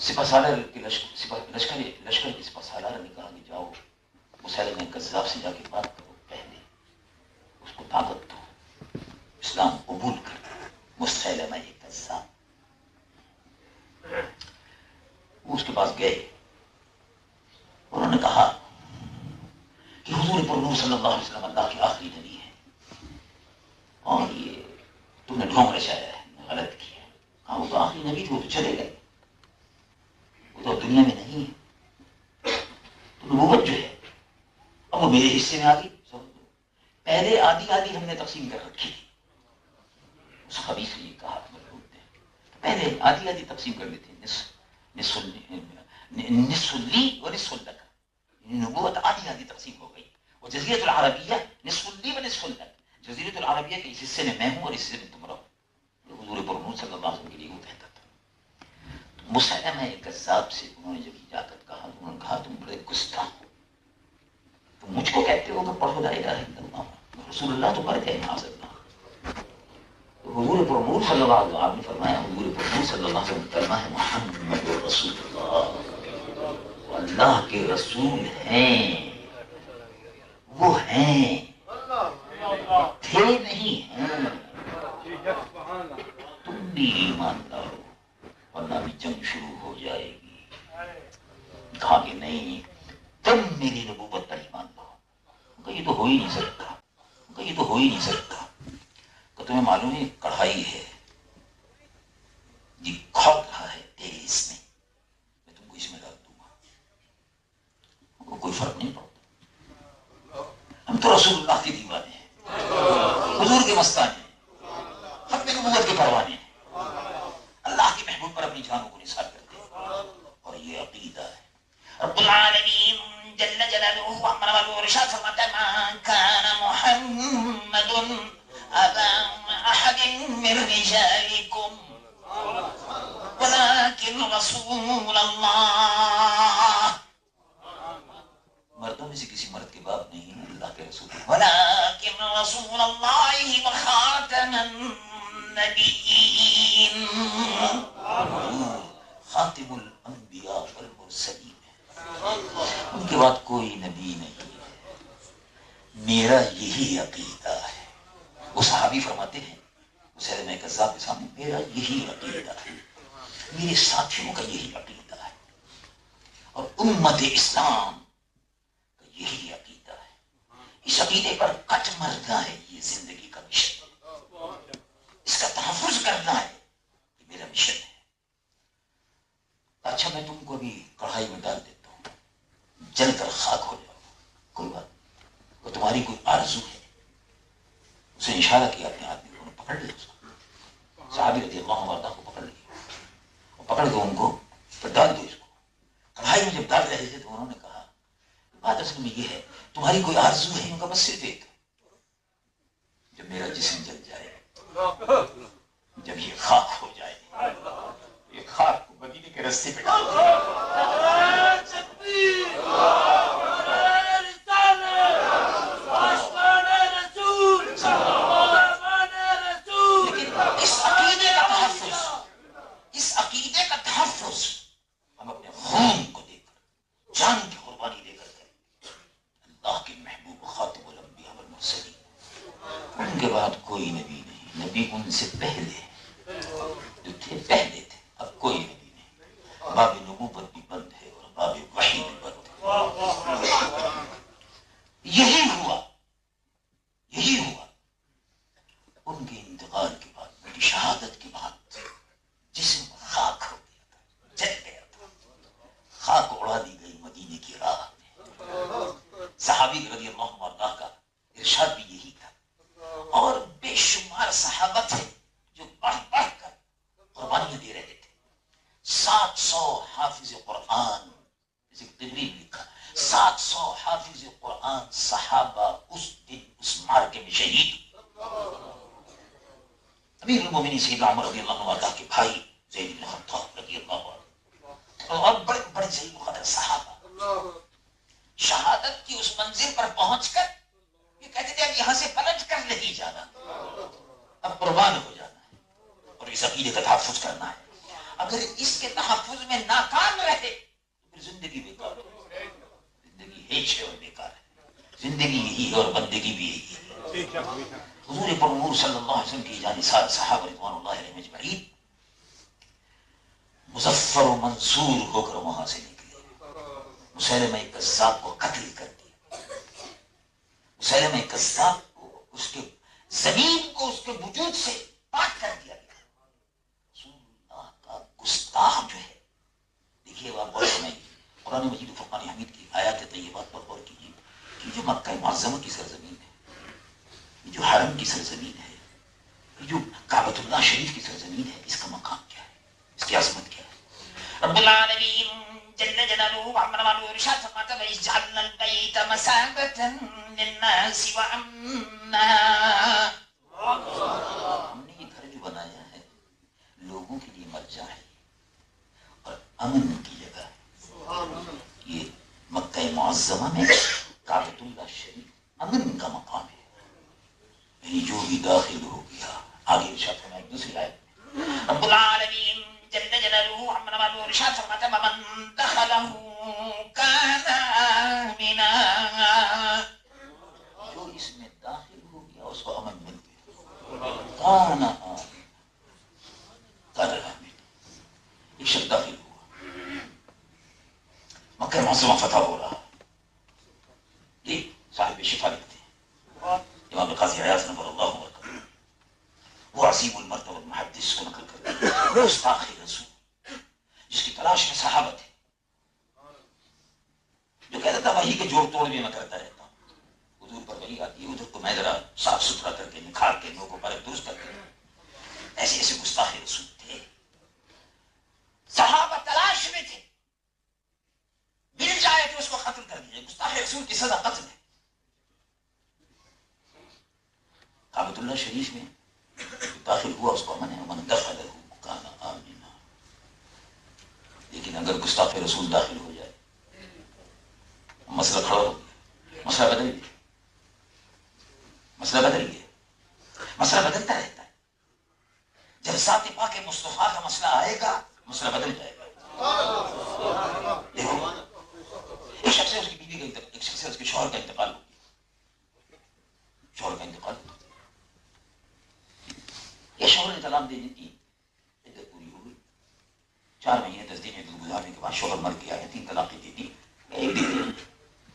سپہ سالار کے لشکر کے سپہ سالار نے کہا کہ جاؤ مسیلمہ کذاب سے جا کے بات کرو، پہلے اس کو دعوت دو، اسلام قبول کر مسیلمہ کذاب۔ اس کے پاس گئے، انہوں نے کہا کہ حضور پر نور صلی اللہ علیہ وسلم اللہ کے آخری نبی ہے، اور یہ تم نے ڈھونگ رچایا ہے، غلط کیا۔ ہاں وہ تو آخری نبی تھے، وہ تو چلے گئے، وہ تو دنیا میں نہیں ہے، تو نبوت جو ہے اب وہ میرے حصے میں آ گئی۔ پہلے آدھی آدھی ہم نے تقسیم کر رکھی تھی، اس خبیث نے یہ کہا پہلے آدھی آدھی تقسیم کر لیتے ہیں، نصف لی و نصف لک، نبوت آدھی آدھی تقسیم ہو گئی، اور جزیرۃ العربیہ نصف لی و نصف لک، جزیرۃ العربیہ کے اس حصے میں میں ہوں اور اس حصے میں تم رہو، حضور پر نور صلی اللہ علیہ وسلم کے لیے وہ کہتا تھا۔ مسیلمہ کذاب سے انہوں نے جب اجازت کہا تو انہوں نے کہا تم بڑے گستاخ ہو، تم مجھ کو کہتے ہو کہ پڑھو لا الہ الا اللہ، رسول اللہ تو پڑھتے ہیں معاذ اللہ۔ حضور پر نور صلی اللہ علیہ وسلم نے فرمایا، حضور پر نور صلی اللہ علیہ وسلم کلمہ ہے محمد رسول اللہ، وہ اللہ کے رسول ہیں، وہ ہیں، تھے نہیں ہیں۔ تم بھی ایمان لاؤ ورنہ بھی جنگ شروع ہو جائے گی۔ کہا کہ نہیں، تم میری نبوت پر ایمان لاؤ۔ کہ یہ تو ہو ہی نہیں سکتا، کہ یہ تو ہو ہی نہیں سکتا، کہ تمہیں معلوم ہے کڑھائی ہے یہ کھول رہا ہے تیرے اس میں تم کو اس میں ڈال دوں گا، کوئی فرق نہیں پڑتا۔ ہم تو رسول اللہ کے دیوانے ہیں، حضور کے مستانے ہیں، ختم نبوت کے پروانے ہیں، اللہ کے محبوب پر اپنی جانوں کو نثار کرتے ہیں، اور یہ عقیدہ ہے۔ رب العالمین جل جلالہ امر والارشاد فرماتا ہے ما کان محمد ابا احد من رجالکم ولكن رسول اللہ، مردوں میں سے کسی مرد کے باپ نہیں ہے، اللہ کے رسول، ولكن رسول اللہ وخاتم النبیین، خاتم الانبیاء والمرسلین، ان کے بعد کوئی نبی نہیں ہے، میرا یہی عقیدہ ہے۔ وہ صحابی فرماتے ہیں مسیلمہ کذاب کے سامنے، میرا یہی عقیدہ ہے، میرے ساتھیوں کا یہی عقیدہ ہے، اور امت اسلام کا یہی عقیدہ ہے۔ اس عقیدے پر کٹ مرنا ہے، یہ زندگی کا مشن ہے، اس کا تحفظ کرنا ہے، یہ میرا مشن ہے۔ اچھا میں تم کو بھی کڑھائی میں ڈال دیتا ہوں، جل کر خاک ہو جاؤ، کوئی بات، وہ تمہاری کوئی آرزو ہے، اسے اشارہ کیا اپنے آدمی کو، پکڑ لیا اس کو، صحابی رضی اللہ عنہ کو پکڑ لیا، اور پکڑ کے ان کو ڈال دو اس کو کڑھائی میں۔ جب ڈال رہے تھے تو انہوں نے کہا بات اصل میں یہ ہے، تمہاری کوئی آرزو ہے؟ ان کا بس صرف ایک، جب میرا جسم جل جائے، جب یہ خاک ہو جائے، یہ خاک کو مدینے کے رستے پہ ڈال دو۔ اس عقیدے کا تحفظ ہم اپنے خون کو دے کر، جان کی قربانی دے کر کریں۔ اللہ کے محبوب خاتم الانبیاء والمرسلین، ان کے بعد کوئی نبی نہیں، نبی ان سے پہلے جو تھے پہلے تھے، اب کوئی نبی نہیں، باب نبوت بھی بند ہے اور باب وحی بھی بند ہے۔ یہی ہوا، یہی ہوا ان کے انتقال کے بعد، ان کی شہادت کے بعد جسم خاک ہو گیا تھا، جل گیا تھا، خاک اڑا دی گئی مدینے کی راہ میں۔ صحابی رضی اللہ عنہ کا ارشاد بھی یہی تھا، اور بے شمار صحابہ تھے جو بڑھ بڑھ کر قربانیاں دے رہے تھے۔ 700 حافظ قرآن، جیسے طبری نے لکھا 700 حافظ قرآن صحابہ اس دن اس مارکے میں شہید ہوئے۔ امیر المومنین سیدنا عمر رضی اللہ عنہ کے بھائی زید بن خطاب رضی اللہ عنہ اور بڑے بڑے جلیل القدر صحابہ شہادت کی اس منزل پر پہنچ کر یہ کہتے تھے اب یہاں سے پلٹ کر نہیں جانا، اب قربان ہو جانا ہے اور اس عقیدے کا تحفظ کرنا ہے۔ اگر اس کے تحفظ میں ناکام رہے تو پھر زندگی بیکار ہے. زندگی ہیچ ہے اور بیکار ہے. زندگی یہی ہے اور بندگی بھی یہی ہے. حضور پرنور صلی اللہ علیہ وسلم کی جانصار صحابہ رضوان اللہ علیہم اجمعین مظفر و منصور ہو کر وہاں سے نکلے. مسیلمہ کذاب کو قتل کر دیا. مسیلمہ کذاب کو اس کے زمین کو اس کے وجود سے پاک کر دیا گیا. رسول اللہ کا گستاخ جو ہے، دیکھیے آپ غور سمجھیے قرآن مجید و فرقان حمید کی آیات طیبات پر غور کیجیے کہ جو مکہ معظمہ کی سرزمین ہے، یہ جو حرم کی سرزمین ہے، یہ جو کعبۃ اللہ شریف کی سرزمین ہے، اس کا مقام کیا ہے، اس کی عظمت کیا ہے. رب العالمین جل جلالہ عمر والو ارشاد فرماتا ہے وَإِجْعَلْنَا الْبَيْتَ مَثَابَةً لِلنَّاسِ وَأَمْنًا. ہم نے یہ گھر جو بنایا ہے لوگوں کے لیے مرجع ہے اور امن کی جگہ ہے. یہ مکہ معظمہ میں کعبۃ اللہ شریف امن کا مقام ہے. یعنی جو بھی داخل ہو گیا، آگے ارشاد فرمایا ایک دوسری آیت میں رب العالمین جل جلالہ عمر والو ارشاد فرماتا ہے وَمَن دَخَلَهُ كَانَ آمِنًا. جو اس میں داخل ہو گیا اس کو امن مل گیا. کان آمن، کان آمن. ایک شخص داخل ہوا، مکہ معظمہ فتح ہو رہا. یہ صاحب شفا لکھتے ہیں امام قاضی عیاض نور اللہ وبرکاتہ، وہ عظیم المرتبہ محدث کو نقل کرتے ہیں گستاخ رسول جس کی تلاش میں صحابہ تھے، جو کہتا تھا وحی کے جوڑ توڑ بھی میں کرتا رہتا ہوں. حضور پر وحی آتی ہے، ادھر کو میں ذرا صاف ستھرا کر کے نکھار کے نو کو پرک درست کر کے. ایسے ایسے گستاخ رسول تھے. صحابہ تلاش میں تھے، مل جائے تو اس کو قتل کر دیا. گستاخ رسول کی سزا قتل ہے. کعبۃ اللہ شریف میں داخل ہوا اس کو امن ہے. من دخلہ کان آمنا. لیکن اگر گستاخ رسول داخل ہو جائے مسئلہ کھڑا ہو گیا. مسئلہ بدل گیا، مسئلہ بدل گیا. مسئلہ بدلتا رہتا ہے. جب ذات پاک مصطفیٰ کا مسئلہ آئے گا مسئلہ بدل جائے گا. دیکھو ایک شخص ہے، اس کی بیوی کا ایک شخص ہے، اس کے شوہر کا انتقال ہو گیا. شوہر کا انتقال یہ شوہر نے طلاق دے دی. عدت پوری ہو گئی، 4 مہینے 10 دن عدت گزارنے کے بعد شوہر مر گیا ہے. 3 طلاقیں دے دی. ایک دن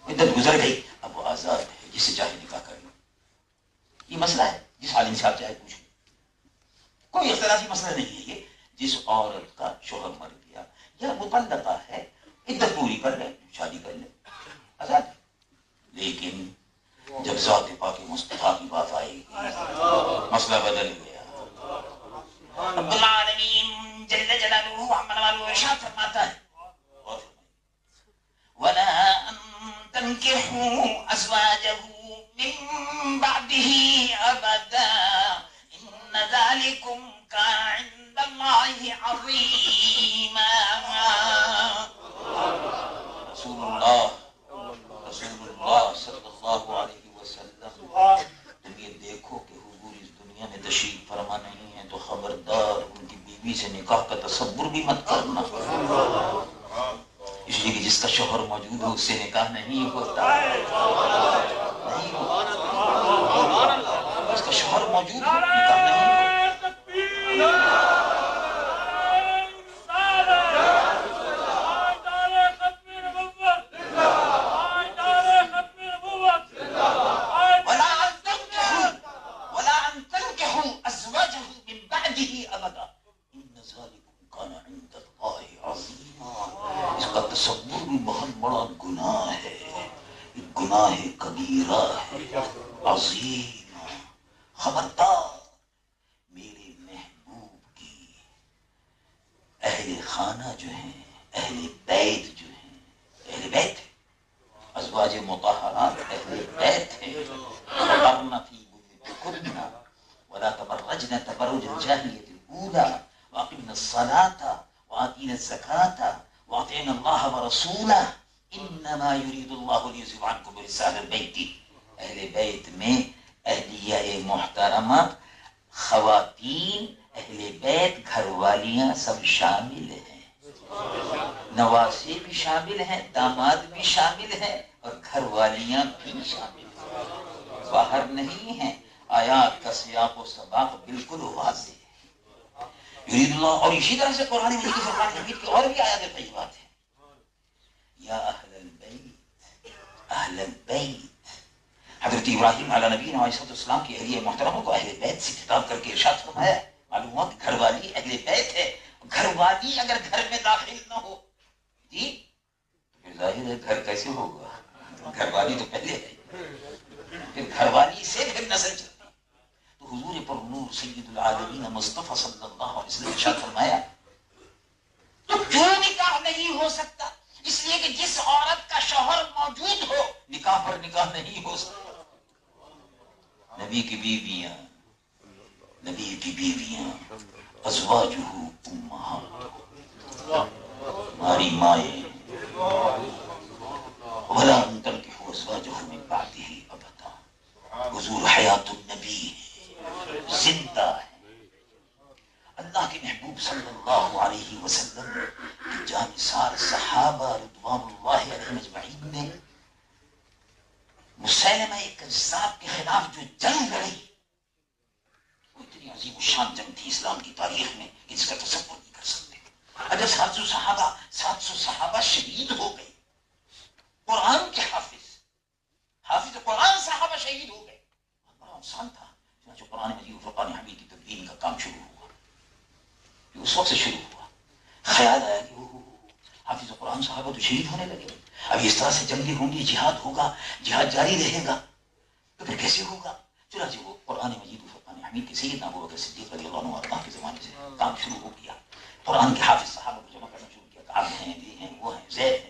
عدت گزر گئی، اب وہ آزاد ہے، جس سے چاہے نکاح کر لو. یہ مسئلہ ہے، جس عالم سے آپ چاہے پوچھ لو. کوئی اختلافی مسئلہ نہیں ہے. یہ جس عورت کا شوہر مر گیا یا مطلقہ ہے، عدت پوری کر لے، شادی کر لے، آزاد ہے. لیکن جب ذات پاک مصطفیٰ کی بات آئے گی مسئلہ بدل گیا. رب العالمین جل جلالہ عمر والو ارشاد فرماتا ہے وَلَا أَن تَنْكِحُوا أَزْوَاجَهُ مِن بَعْدِهِ أَبَدًا إِنَّ ذَلِكُمْ كَانَ عِندَ اللَّهِ عَظِيمًا. رسول اللہ صلی اللہ علیہ وسلم تم یہ دیکھو کہ حضور اس دنیا میں تشریف فرما نہیں ہے تو خبردار ان کی بیوی سے نکاح کا تصور بھی مت کرنا. اس لیے کہ جس کا شوہر موجود ہو اس سے نکاح نہیں ہوتا. نہیں ہوتا. جس کا شوہر موجود ہو نکاح نہیں ہوتا. تصور بھی بہت بڑا گناہ ہے، گناہ کبیرہ ہے، عظیم. خبردار میرے محبوب کی اہل خانہ جو ہیں، اہل بیت جو ہیں، اہل بیت ازواج مطہرات اہل بیت ہیں. وقرن فی بیوتکن ولا تبرجن تبرج الجاہلیۃ الاولی واقمن الصلاۃ وآتین الزکاۃ وَأَطِعْنَا اللَّهَ وَرَسُولَهُ إِنَّمَا يُرِيدُ اللَّهُ لِيُذْهِبَ عَنْكُمْ الرِّجْسَ أَهْلَ الْبَيْتِ. اہل بیت میں اہلیہ محترمہ، خواتین، اہل بیت، گھر والیاں سب شامل کی شامل باہر نہیں ہے. آیات کا سیاق و سباق بالکل واضح ہے. یرید اللہ. اور اسی طرح سے قرآن مجید کی فرقان حمید کی اور بھی آیات طیبات ہیں. یا اہل البیت اہل البیت. حضرت ابراہیم علیہ نبی علیہ السلام کی اہلیہ محترمہ کو اہل بیت سے خطاب کر کے ارشاد فرمایا. معلوم ہوا کہ گھر والی اہل بیت ہے. گھر والی اگر گھر میں داخل نہ ہو جی تو پھر ظاہر ہے گھر کیسے ہوگا. گھر والی تو پہلے ہے, پھر گھر والی سے پھر نسل چلتی. تو حضور پر نور سید العالمین مصطفیٰ صلی اللہ علیہ وسلم نے ارشاد فرمایا تو کیوں نکاح نہیں ہو سکتا؟ اس لیے کہ جس عورت کا شوہر موجود ہو نکاح پر نکاح نہیں ہو سکتا. نبی کی بیویاں, نبی کی بیویاں ازواجہ امہات, ہماری مائیں. ولا ان تنکحوا ازواجہ من بعدہ ابدا. حضور حیات النبی زندہ ہے. اللہ کے محبوب صلی اللہ علیہ وسلم کی جانثار صحابہ رضوان اللہ علیہم اجمعین نے مسیلمہ کذاب کے خلاف جو جنگ لڑی, وہ اتنی عظیم الشان جنگ تھی اسلام کی تاریخ میں کہ اس کا تصور نہیں کر سکتے. اگر 700 صحابہ شہید ہو گئے, قرآن کے حافظ قرآن صحابہ شہید ہو گئے, بڑا نقصان تھا. جو قرآن مجید و فرقان حمید کی تدوین کا کام شروع ہوا, یہ اس وقت سے شروع ہوا. خیال آیا کہ حافظ قرآن صحابہ تو شہید ہونے لگے, اب اس طرح سے جنگیں ہوں گی, جہاد ہوگا, جہاد جاری رہے گا, تو پھر کیسے ہوگا؟ چنانچہ وہ قرآن مجید و فرقان حمید کے سیدنا ابو بکر صدیق رضی اللہ عنہ کے زمانے سے کام شروع ہو گیا. قرآن کے حافظ صحابہ کو جمع کرنا شروع کیا. کعب ہیں, یہ ہیں, وہ ہیں, زید ہیں,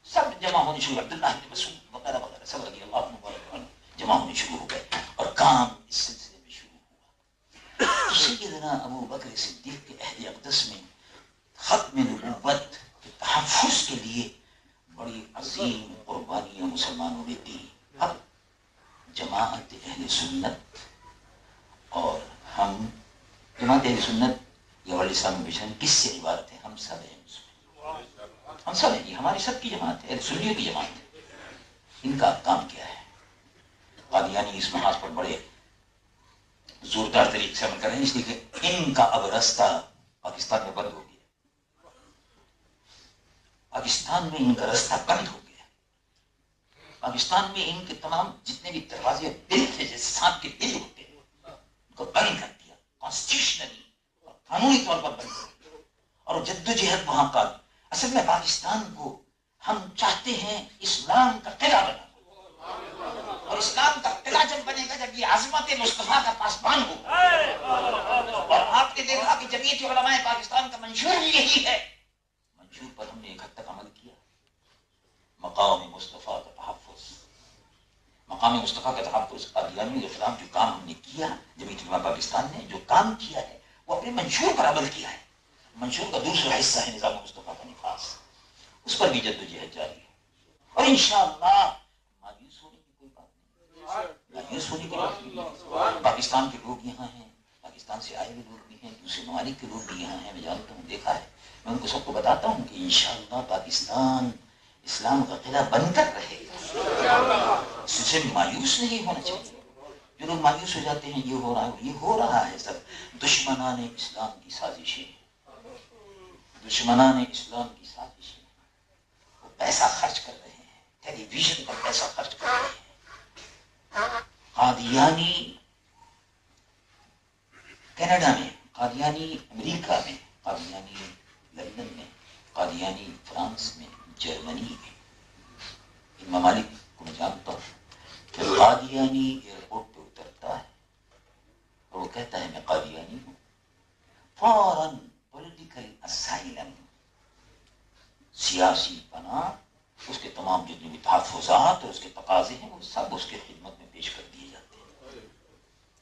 سب جمع ہونے شروع. عبداللہ بن مسعود وغیرہ وغیرہ سب رضی اللہ عنہ جمع ہونے شروع ہو گئے اور کام اس سلسلے میں شروع ہوا. تو سیدنا ابو بکر صدیق کے عہد اقدس میں ختم نبوت کے تحفظ کے لیے بڑی عظیم قربانیاں مسلمانوں نے دی. اب جماعت اہل سنت اور ہم جماعت اہل سنت یا اسلام مشن کس سے عبارت ہے؟ ہم سب ہیں مسلم, ہم سب ہیں, یہ ہماری سب کی جماعت ہے, اہل سنیوں کی جماعت ہے. ان کا کام کیا ہے؟ قادیانی اس محاذ پر بڑے زوردار طریقے سے عمل کر رہے ہیں, اس لیے کہ ان کا اب راستہ پاکستان میں بند ہو گیا. پاکستان میں ان کا راستہ بند ہو گیا. پاکستان میں ان کے تمام جتنے بھی دروازے دل تھے, جیسے سانپ کے دل ہوتے ہیں, ان کو بند کر دیا کانسٹیٹیوشنلی اور قانونی طور پر بند کر دیا. اور جدوجہد وہاں کا اصل میں پاکستان کو ہم چاہتے ہیں اسلام کا قلعہ بنا, اور اسلام کا قلعہ جب بنے گا جب یہ عظمت مصطفیٰ کا پاسبان ہوگا. اور آپ نے دیکھا کہ جمعیت علماء پاکستان کا منشور بھی یہی ہے. منشور پر ہم نے ایک حد تک عمل کیا. مقام مصطفیٰ کا تحفظ, مقام مصطفیٰ کا تحفظ, قادیانیوں کے خلاف جو کام ہم نے کیا, جمعیت علماء پاکستان نے جو کام کیا ہے وہ اپنے منشور پر عمل کیا ہے. منشور کا دوسرا حصہ ہے نظام مصطفیٰ کا نفاذ, اس پر بھی جدوجہد جاری ہے. اور انشاءاللہ مایوس ہونے کی کوئی بات نہیں, مایوس ہونے کی بات نہیں. پاکستان کے لوگ یہاں ہیں, پاکستان سے آئے ہوئے لوگ بھی ہیں, دوسرے ممالک کے لوگ بھی یہاں ہیں, میں جانتا ہوں, دیکھا ہے. میں ان کو سب کو بتاتا ہوں کہ انشاءاللہ پاکستان اسلام کا قلعہ بن کر رہے گا. اس سے مایوس نہیں ہونا چاہیے. جو لوگ مایوس ہو جاتے ہیں یہ ہو رہا ہے, یہ ہو رہا ہے سب دشمنان اسلام کی سازشیں, دشمنان اسلام کی سازشیں. وہ پیسہ خرچ کر رہے ہیں, ٹیلی ویژن پر پیسہ خرچ کر رہے ہیں. قادیانی کینیڈا میں, قادیانی امریکہ میں, قادیانی لندن میں, قادیانی فرانس میں, جرمنی میں, ان ممالک کو میں جانتا ہوں کہ قادیانی ایئرپورٹ پہ اترتا ہے اور وہ کہتا ہے میں قادیانی ہوں, فوراً پولیٹیکل اسائلم, سیاسی پناہ, اس کے تمام جتنے بھی تحفظات اور اس کے تقاضے ہیں وہ سب اس کی خدمت میں پیش کر دیے جاتے ہیں.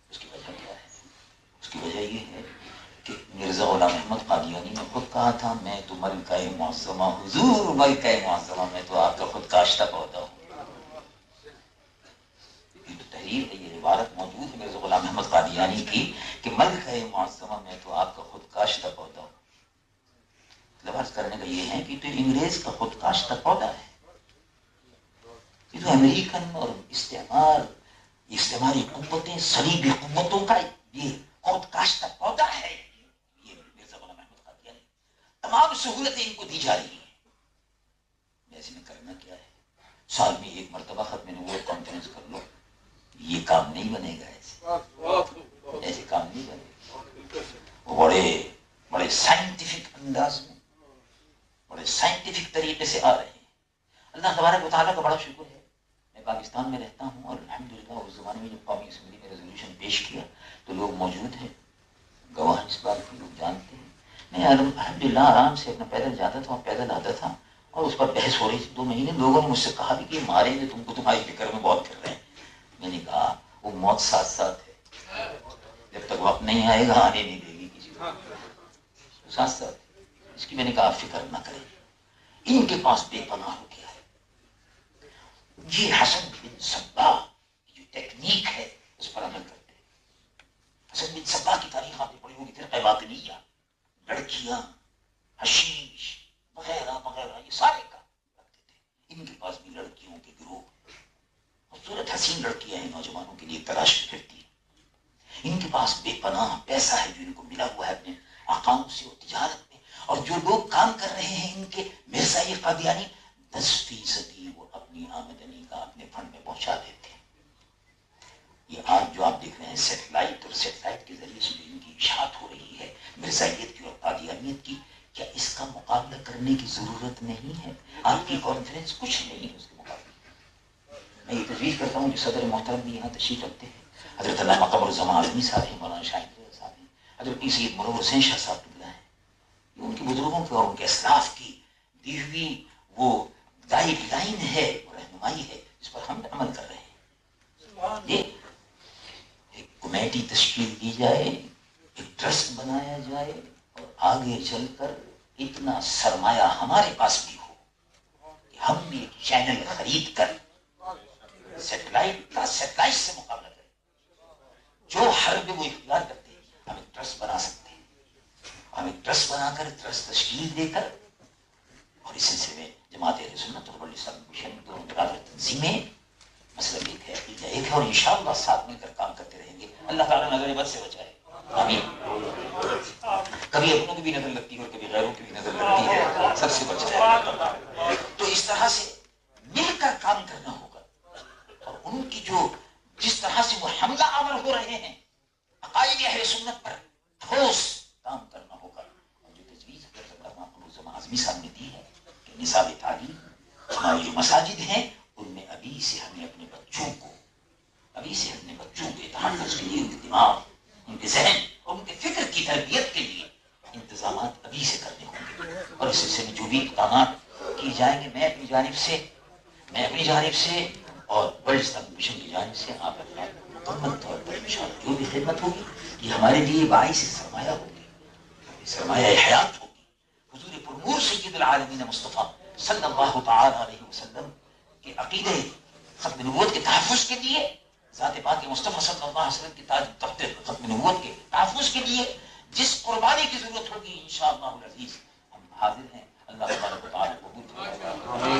اس کی وجہ کیا ہے؟ اس کی وجہ یہ ہے کہ مرزا غلام احمد قادیانی نے خود کہا تھا میں تو ملکہ معظمہ, حضور ملکہ معظمہ, میں تو آپ کا خود کاشتہ پودا ہوں. یہ تو تحریر ہے, یہ عبارت موجود ہے مرزا غلام احمد قادیانی کی کہ ملکہ معظمہ, میں تو آپ کا خود کاشتہ پودا ہوں. لفظ کرنے کا یہ ہے کہ تو انگریز کا خود کاشتہ پودا ہے. یہ تو امریکن اور استعماری قوتیں، صلیبی قوتوں کا یہ خود کاشتہ پودا ہے. یہ مرزا غلام احمد قادیانی تمام سہولتیں ان کو دی جا رہی ہیں. ایسے میں کرنا کیا ہے؟ سال میں ایک مرتبہ ختم نبوت کانفرنس کر لو. یہ کام نہیں بنے گا. ایسے کام نہیں بنے گا. وہ بڑے سائنٹیفک انداز میں، بڑے سائنٹیفک طریقے سے آ رہے ہیں. اللہ تبارک و تعالیٰ کا بڑا شکر ہے. میں پاکستان میں رہتا ہوں اور الحمدللہ اس زمانے میں جب قومی اسمبلی میں ریزولوشن پیش کیا تو لوگ موجود ہیں، گواہ اس بات کی، لوگ جانتے ہیں. میں الحمدللہ آرام سے اپنا پیدل جاتا تھا اور پیدل آتا تھا اور اس پر بحث ہو رہی تھی. 2 مہینے لوگوں نے مجھ سے کہا بھی کہ ماریں گے تم کو، تمہاری فکر میں بہت کر رہے ہیں. میں نے کہا وہ موت ساتھ ساتھ ہے، جب تک وقت نہیں آئے گا آنے نہیں دے گی کسی کو، ساتھ ساتھ. اس کی میں نے کہا آپ فکر نہ کریں. ان کے پاس بے پناہ ہو گیا ہے. یہ حسن بن صبا کی جو ٹیکنیک ہے اس پر عمل کرتے ہیں. حسن بن صبا کی تاریخ آپ نے پڑھی ہوگی. فرقہ باطنیہ، لڑکیاں، حشیش وغیرہ وغیرہ، یہ سارے کام کرتے تھے. ان کے پاس بھی لڑکیوں کے گروہ، خوبصورت حسین لڑکیاں ہیں، نوجوانوں کے لیے تلاش کرتی ہیں. ان کے پاس بے پناہ پیسہ ہے جو ان کو ملا ہوا ہے اپنے آقاؤں سے اور تجارت میں. اور جو لوگ کام کر رہے ہیں ان کے مرزائی قادیانی، 10% وہ اپنی آمدنی کا اپنے فنڈ میں پہنچا دیتے ہیں. یہ آج جو آپ دیکھ رہے ہیں سیٹلائٹ، اور سیٹلائٹ کے ذریعے سے ان کی اشاعت ہو رہی ہے مرزائیت کی اور قادیانیت کی، کیا اس کا مقابلہ کرنے کی ضرورت نہیں ہے؟ آپ کی کانفرنس کچھ نہیں ہے اس کے مقابلے. میں یہ تجویز کرتا ہوں کہ صدر محترم بھی یہاں تشریف رکھتے ہیں، حضرت علامہ قمر الزمان اعظمی صاحب ہیں، مولانا شاہد رضا صاحب ہیں، حضرت پیر سید منور حسین شاہ صاحب قبلہ ہیں. یہ ان کے بزرگوں کی اور ان کے اسلاف کی دی ہوئی وہ گائیڈ لائن ہے، وہ رہنمائی ہے جس پر ہم عمل کر رہے ہیں. یہ ایک کمیٹی تشکیل دی جائے، ایک ٹرسٹ بنایا جائے اور آگے چل کر اتنا سرمایہ ہمارے پاس بھی ہو کہ ہم بھی ایک چینل خرید کر سیٹلائٹ سے مقابلہ کریں. جو حرب وہ اختیار کرتے ہیں ہم ایک ٹرسٹ بنا سکتے ہیں. ہم ایک ٹرسٹ بنا کر، ٹرسٹ تشکیل دے کر، اور اس سلسلے میں جماعت اہل سنت اور بڑی سب برادر تنظیمیں مسئلہ ایک ہے، عقیدہ ایک ہے، اور انشاءاللہ ساتھ مل کر کام کرتے رہیں گے. اللہ تعالیٰ نظر بد سے بچائے. آمین. کبھی اپنوں کی بھی نظر لگتی ہے اور کبھی غیروں کی بھی نظر لگتی ہے، سب سے بچائے. تو اس طرح سے مل کر کام کرنا ہوگا. اور ان کی جو جس طرح سے وہ حملہ آور ہو رہے ہیں عقائد اہل سنت پر، ٹھوس کام کرنا ہوگا. اور جو تجویز اعظمی صاحب نے دی ہے کہ نصاب تعلیم، ہماری جو مساجد ہیں ان میں ابھی سے ہمیں اپنے بچوں کو تحفظ کے لیے، ان کے دماغ، ان کے ذہن اور ان کے فکر کی تربیت کے لیے انتظامات ابھی سے کرنے ہوں گے. اور اس سلسلے میں جو بھی اقدامات کیے جائیں گے، میں اپنی جانب سے اور ورلڈ اسلامک مشن کی جانب سے آپ اپنا مکمل طور پر انشاءاللہ جو بھی خدمت ہوگی یہ ہمارے لیے باعث سرمایہ ہوگی، سرمایہ حیات ہوگی. حضور پرنور سید العالمین مصطفیٰ صلی اللہ تعالی علیہ وسلم کے عقیدے ختم نبوت کے تحفظ کے لیے، ذات پاک مصطفیٰ صلی اللہ علیہ وسلم کے تحت ختم نبوت کے تحفظ کے لیے جس قربانی کی ضرورت ہوگی انشاءاللہ العزیز ہم حاضر ہیں. اللہ تبارک و تعالی قبول فرمائے.